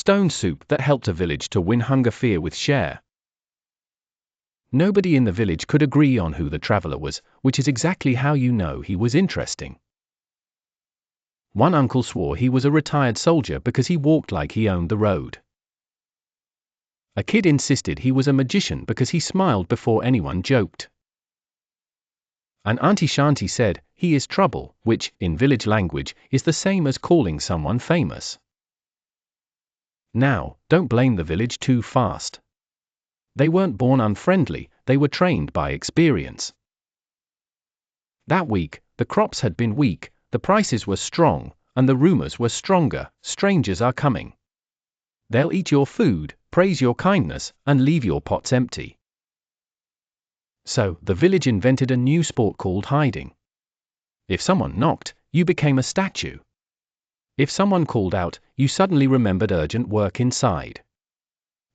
stone soup that helped a village to win hunger fear with share. Nobody in the village could agree on who the traveler was, which is exactly how you know he was interesting. One uncle swore he was a retired soldier because he walked like he owned the road. A kid insisted he was a magician because he smiled before anyone joked. And Auntie Shanty said, he is trouble, which, in village language, is the same as calling someone famous. Now, don't blame the village too fast. They weren't born unfriendly, they were trained by experience. That week, the crops had been weak, the prices were strong, and the rumors were stronger, strangers are coming. They'll eat your food, praise your kindness, and leave your pots empty. So, the village invented a new sport called hiding. If someone knocked, you became a statue. If someone called out, you suddenly remembered urgent work inside.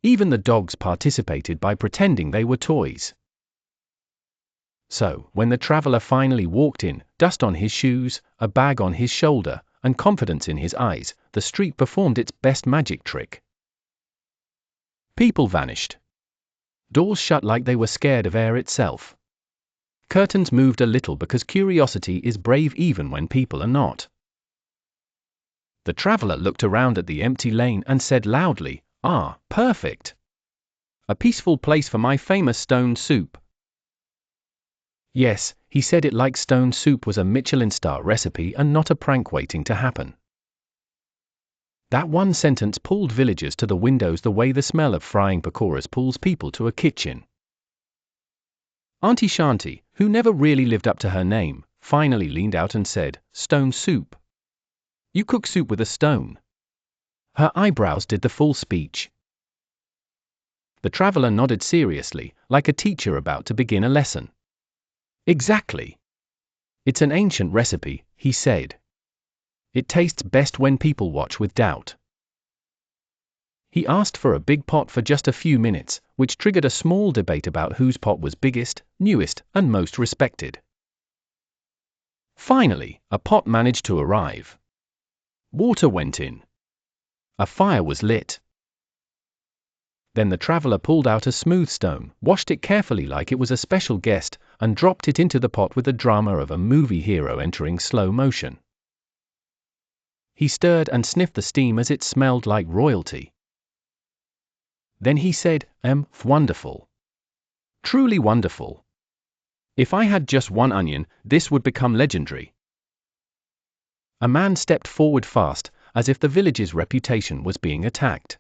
Even the dogs participated by pretending they were toys. So, when the traveler finally walked in, dust on his shoes, a bag on his shoulder, and confidence in his eyes, the street performed its best magic trick. People vanished. Doors shut like they were scared of air itself. Curtains moved a little because curiosity is brave even when people are not. The traveler looked around at the empty lane and said loudly, "Ah, perfect! A peaceful place for my famous stone soup." Yes, he said it like stone soup was a Michelin star recipe and not a prank waiting to happen. That one sentence pulled villagers to the windows the way the smell of frying pakoras pulls people to a kitchen. Auntie Shanty, who never really lived up to her name, finally leaned out and said, "Stone soup. You cook soup with a stone." Her eyebrows did the full speech. The traveler nodded seriously, like a teacher about to begin a lesson. "Exactly. It's an ancient recipe," he said. "It tastes best when people watch with doubt." He asked for a big pot for just a few minutes, which triggered a small debate about whose pot was biggest, newest, and most respected. Finally, a pot managed to arrive. Water went in. A fire was lit. Then the traveler pulled out a smooth stone, washed it carefully like it was a special guest, and dropped it into the pot with the drama of a movie hero entering slow motion. He stirred and sniffed the steam as it smelled like royalty. Then he said, Wonderful. Truly wonderful. If I had just one onion, this would become legendary." A man stepped forward fast, as if the village's reputation was being attacked.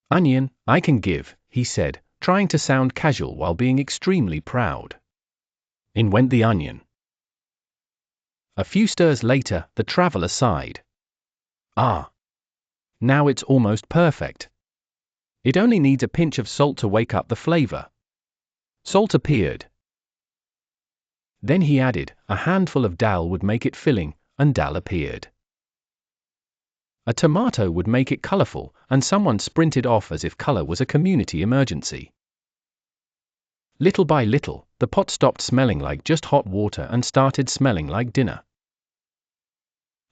"Onion, I can give," he said, trying to sound casual while being extremely proud. In went the onion. A few stirs later, the traveler sighed. "Ah. Now it's almost perfect. It only needs a pinch of salt to wake up the flavor." Salt appeared. Then he added, a handful of dal would make it filling, and dal appeared. A tomato would make it colorful, and someone sprinted off as if color was a community emergency. Little by little, the pot stopped smelling like just hot water and started smelling like dinner.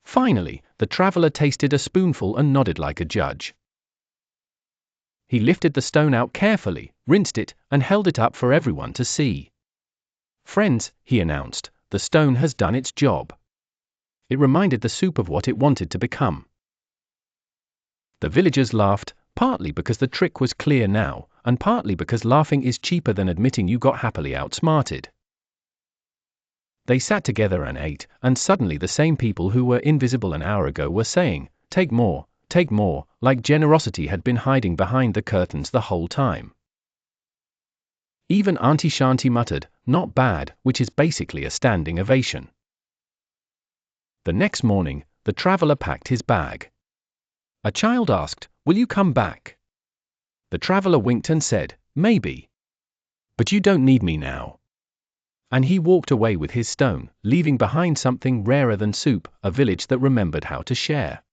Finally, the traveler tasted a spoonful and nodded like a judge. He lifted the stone out carefully, rinsed it, and held it up for everyone to see. "Friends," he announced, "the stone has done its job." It reminded the soup of what it wanted to become. The villagers laughed, partly because the trick was clear now, and partly because laughing is cheaper than admitting you got happily outsmarted. They sat together and ate, and suddenly the same people who were invisible an hour ago were saying, take more, like generosity had been hiding behind the curtains the whole time. Even Auntie Shanty muttered, "Not bad," which is basically a standing ovation. The next morning, the traveler packed his bag. A child asked, "Will you come back?" The traveler winked and said, "Maybe. But you don't need me now." And he walked away with his stone, leaving behind something rarer than soup, a village that remembered how to share.